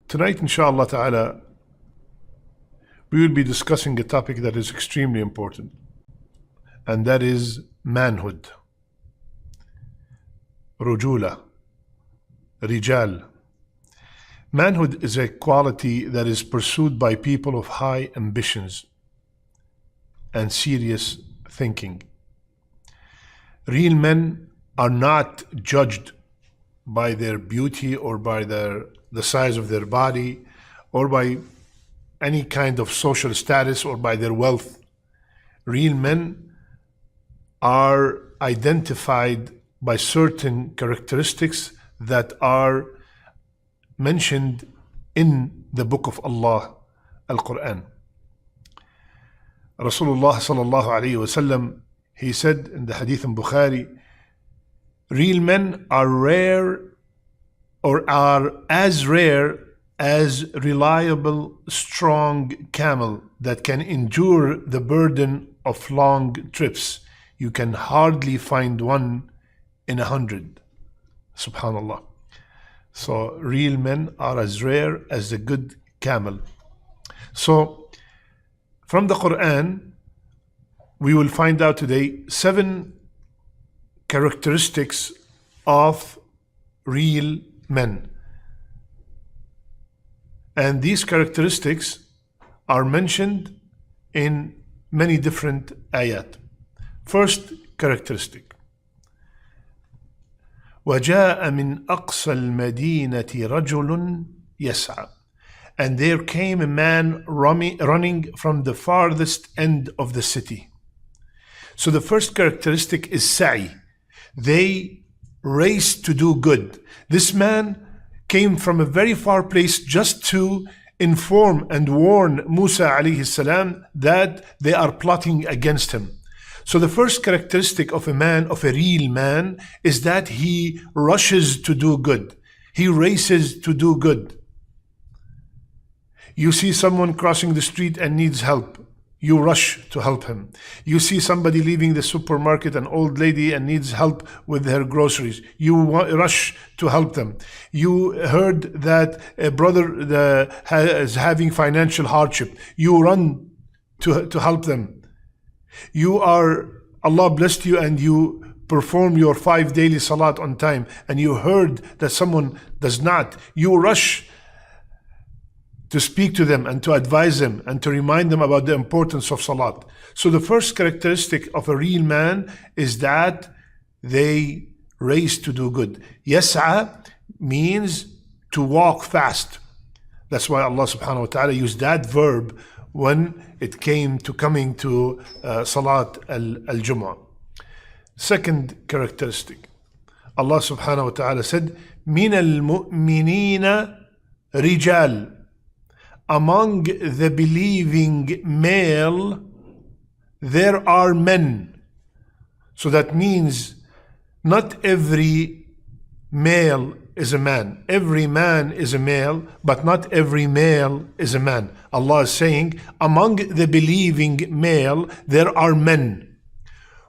Tonight, inshallah ta'ala, we will be discussing a topic that is extremely important, and that is manhood, rujula, rijal. Manhood is a quality that is pursued by people of high ambitions and serious thinking. Real men are not judged by their beauty or by the size of their body or by any kind of social status or by their wealth. Real men are identified by certain characteristics that are mentioned in the book of Allah, Al-Quran. Rasulullah sallallahu alayhi wasallam, he said in the hadith in Bukhari, real men are rare or are as rare as reliable, strong camel that can endure the burden of long trips. You can hardly find one in 100. Subhanallah. So real men are as rare as a good camel. So from the Quran, we will find out today 7 characteristics of real men. And these characteristics are mentioned in many different ayat. First characteristic. وَجَاءَ مِنْ أَقْصَى الْمَدِينَةِ رَجُلٌ يَسْعَى. And there came a man running from the farthest end of the city. So the first characteristic is sa'i. They race to do good. This man came from a very far place just to inform and warn Musa alayhi salam that they are plotting against him. So the first characteristic of a man, of a real man, is that he rushes to do good. He races to do good. You see someone crossing the street and needs help. You rush to help him. You see somebody leaving the supermarket, an old lady, and needs help with her groceries. You rush to help them. You heard that a brother is having financial hardship. You run to help them. Allah blessed you and you perform your 5 daily salat on time, and you heard that someone does not. You rush to speak to them and to advise them and to remind them about the importance of salat. So the first characteristic of a real man is that they race to do good. Yas'a means to walk fast. That's why Allah subhanahu wa ta'ala used that verb when it came to coming to Salat al-Jumu'ah. Second characteristic, Allah subhanahu wa ta'ala said, مِنَ الْمُؤْمِنِينَ رِجَالٌ. Among the believing male, there are men. So that means not every male is a man. Every man is a male, but not every male is a man. Allah is saying, among the believing male, there are men.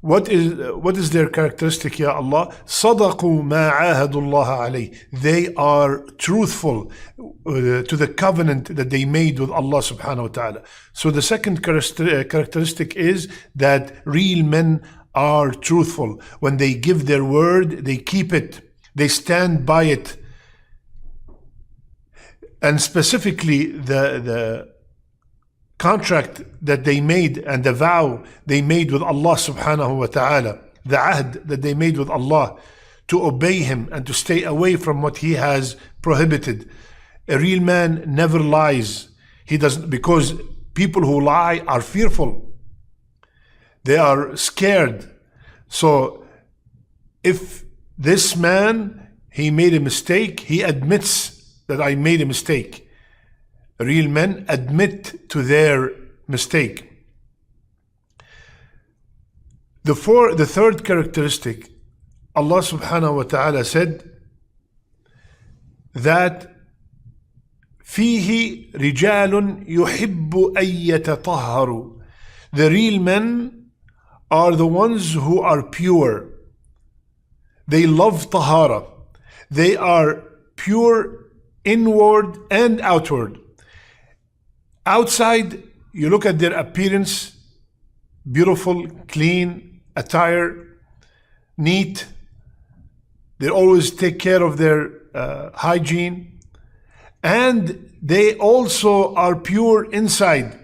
What is their characteristic, Ya Allah? صَدَقُوا مَا عَاهَدُوا اللَّهَ عَلَيْهِ. They are truthful to the covenant that they made with Allah subhanahu wa ta'ala. So the second characteristic is that real men are truthful. When they give their word, they keep it. They stand by it. And specifically the contract that they made and the vow they made with Allah subhanahu wa ta'ala, the ahd that they made with Allah to obey Him and to stay away from what He has prohibited. A real man never lies. He doesn't, because people who lie are fearful. They are scared. So if this man, he made a mistake, he admits that I made a mistake. Real men admit to their mistake. The third characteristic, Allah subhanahu wa ta'ala said that فيه رجال يحب أن يتطهروا. The real men are the ones who are pure. They love tahara. They are pure inward and outward. Outside, you look at their appearance, beautiful, clean, attire, neat. They always take care of their hygiene. And they also are pure inside.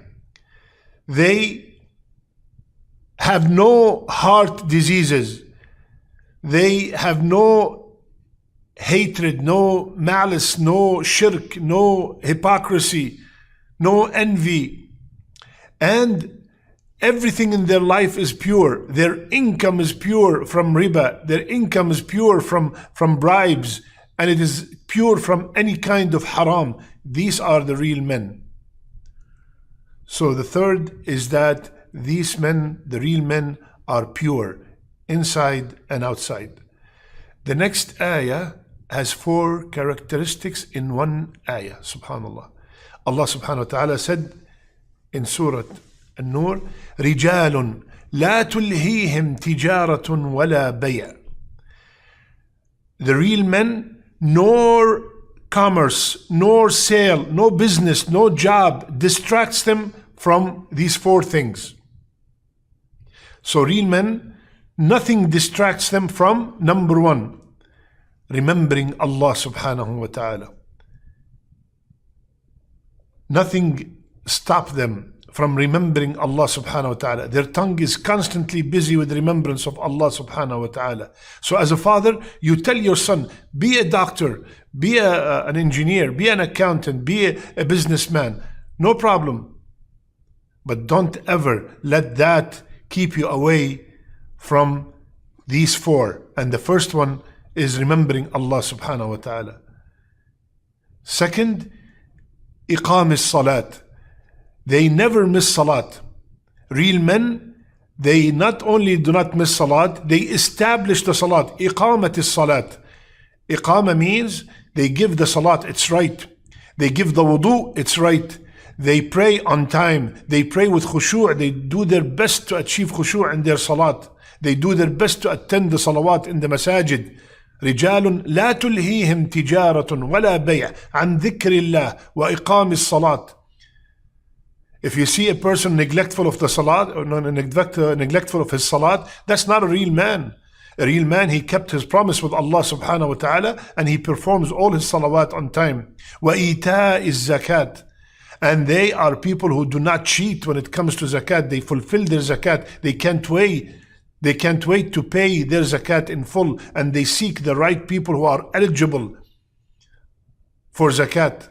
They have no heart diseases. They have no hatred, no malice, no shirk, no hypocrisy, no envy. And everything in their life is pure. Their income is pure from riba. Their income is pure from bribes. And it is pure from any kind of haram. These are the real men. So the third is that these men, the real men, are pure, inside and outside. The next ayah has 4 characteristics in one ayah, subhanallah. Allah subhanahu wa ta'ala said in Surah An-Nur, رِجَالٌ لَا تُلْهِيهِمْ تِجَارَةٌ وَلَا بَيْعٌ. The real men, nor commerce, nor sale, no business, no job distracts them from these 4 things. So real men, nothing distracts them from, number 1, remembering Allah subhanahu wa ta'ala. Nothing stops them from remembering Allah subhanahu wa ta'ala. Their tongue is constantly busy with remembrance of Allah subhanahu wa ta'ala. So as a father, you tell your son, be a doctor, be an engineer, be an accountant, be a businessman. No problem. But don't ever let that keep you away from these 4. And the first one is remembering Allah subhanahu wa ta'ala. Second, iqam as-salat. They never miss salat. Real men, they not only do not miss salat, they establish the salat. Iqamat as-salat. Iqama means they give the salat its right. They give the wudu its right. They pray on time. They pray with khushu'. They do their best to achieve khushu' in their salat. They do their best to attend the salawat in the masajid. رجال لا تلهيهم تجارة ولا بيع عن ذكر الله وإقام الصلاة. If you see a person neglectful of the salat, or neglectful of his salat, that's not a real man. A real man, he kept his promise with Allah subhanahu wa ta'ala, and he performs all his salawat on time. وَإِيتَاءِ الزَّكَاةِ. And they are people who do not cheat when it comes to zakat. They fulfill their zakat. They can't wait to pay their zakat in full, and they seek the right people who are eligible for zakat.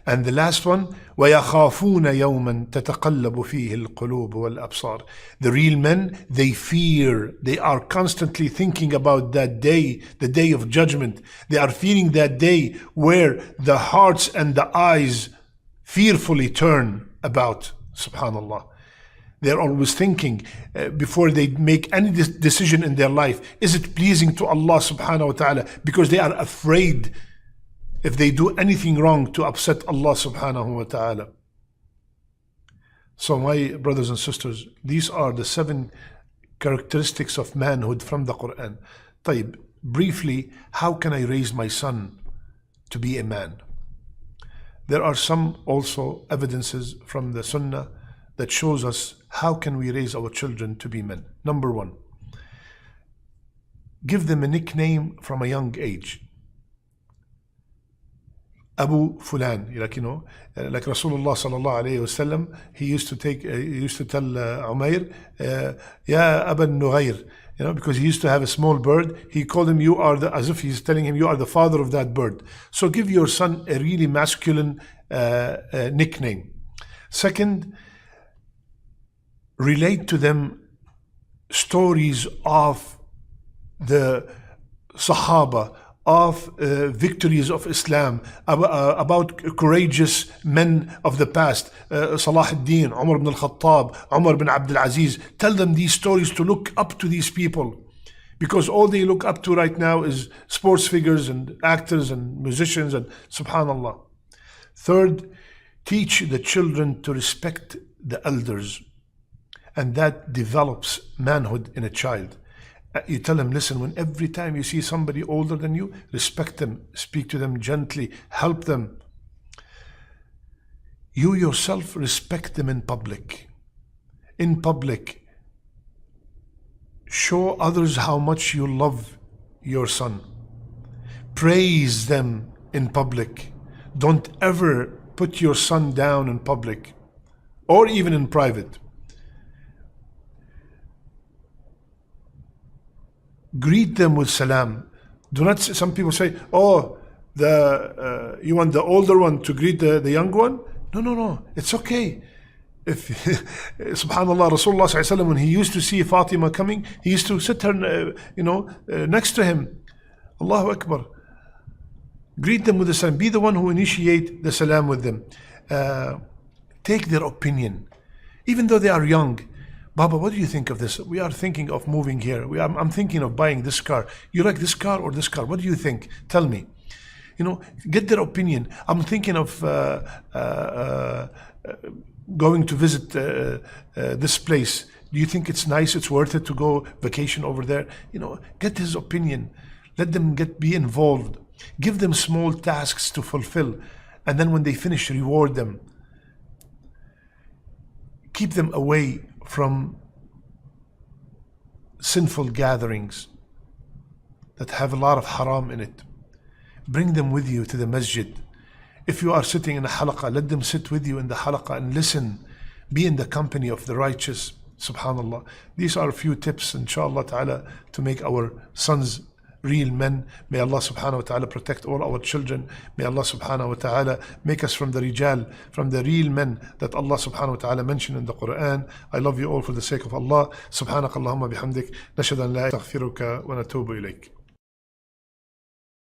And the last one, وَيَخَافُونَ يَوْمًا تَتَقَلَّبُ فِيهِ الْقُلُوبُ وَالْأَبْصَارُ. The real men, they fear. They are constantly thinking about that day, the day of judgment. They are feeling that day where the hearts and the eyes fearfully turn about. Subhanallah. They're always thinking before they make any decision in their life, is it pleasing to Allah subhanahu wa ta'ala? Because they are afraid if they do anything wrong to upset Allah subhanahu wa ta'ala. So my brothers and sisters, these are the 7 characteristics of manhood from the Quran. طيب, briefly, how can I raise my son to be a man? There are some also evidences from the Sunnah that shows us how can we raise our children to be men. Number 1, give them a nickname from a young age. Abu Fulan, like Rasulullah sallallahu alayhi wasallam, he used to tell Umair, Ya Aba Nughayr, because he used to have a small bird. He called him, as if he's telling him, you are the father of that bird. So give your son a really masculine nickname. Second, relate to them stories of the Sahaba, of victories of Islam, about courageous men of the past, Salah ad-Din, Umar ibn al-Khattab, Umar ibn Abdul Aziz. Tell them these stories to look up to these people, because all they look up to right now is sports figures and actors and musicians, and subhanallah. Third, teach the children to respect the elders, and that develops manhood in a child. You tell them, listen, when every time you see somebody older than you, respect them, speak to them gently, help them. You yourself respect them in public. In public, show others how much you love your son. Praise them in public. Don't ever put your son down in public or even in private. Greet them with salam. Do not. Some people say, "Oh, you want the older one to greet the young one?" No. It's okay. If Subhanallah, Rasulullah sallallahu alaihi wasallam, when he used to see Fatima coming, he used to sit her, next to him. Allahu Akbar. Greet them with the salam. Be the one who initiate the salam with them. Take their opinion, even though they are young. Baba, what do you think of this? We are thinking of moving here. I'm thinking of buying this car. You like this car or this car? What do you think? Tell me. Get their opinion. I'm thinking of going to visit this place. Do you think it's nice? It's worth it to go vacation over there? Get his opinion. Let them be involved. Give them small tasks to fulfill. And then when they finish, reward them. Keep them away from sinful gatherings that have a lot of haram in it. Bring them with you to the masjid. If you are sitting in a halaqah, let them sit with you in the halaqah and listen. Be in the company of the righteous. Subhanallah. These are a few tips, inshallah ta'ala, to make our sons real men. May Allah subhanahu wa ta'ala protect all our children. May Allah subhanahu wa ta'ala make us from the rijal, from the real men that Allah subhanahu wa ta'ala mentioned in the Quran. I love you all for the sake of Allah. Subhanakallahumma bihamdik. Nashhadu an la ilaha illa anta, nastaghfiruka wa natubu ilayk.